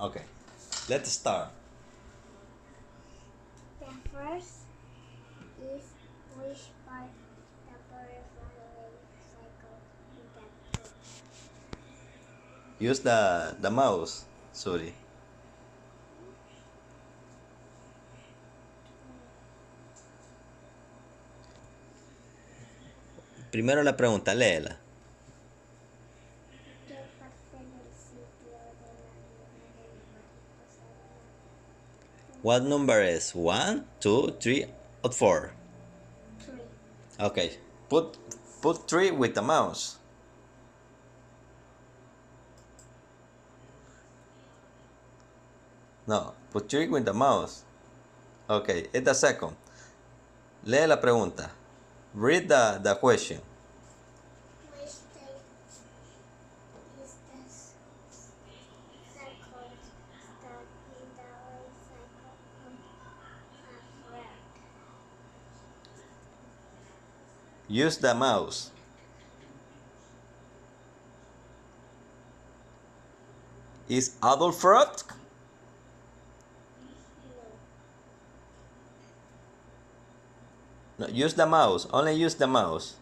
Okay, let's start. The first is which part the butterfly cycle in the book. Use the mouse. Sorry. Primero la pregunta, léela. ¿Qué parte del sitio de la luna del mariposa de la What number is 1, 2, 3, or 4? 3? Okay, put 3 with the mouse. No, put 3 with the mouse. Okay, it's the second. Lee la pregunta. Read the question. Which state is the circle start in the life cycle of a frog? Use the mouse. Is Adolf frog? No, use the mouse. Only use the mouse.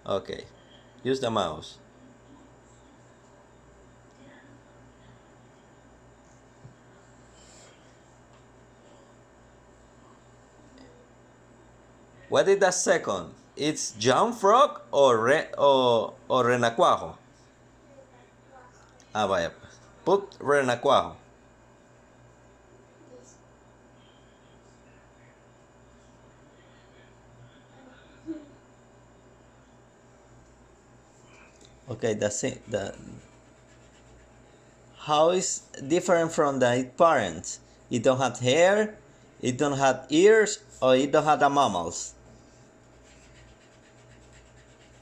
Okay, use the mouse. What is the second? It's John Frog or Renacuajo? Ah, vaya. Put Renacuajo. This. Okay, that's it. How is different from the parents? It don't have hair, it don't have ears, or it don't have the mammals.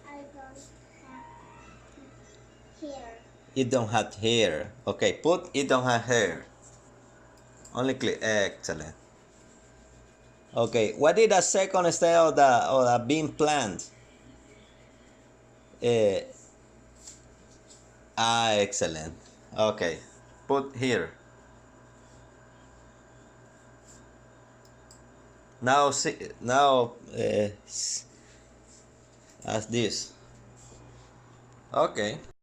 I don't have here. It don't have hair. Okay, put it don't have hair. Only click. Excellent. Okay, what is the second stage of the bean plant? Excellent. Okay, put here. Now see now as this. Okay.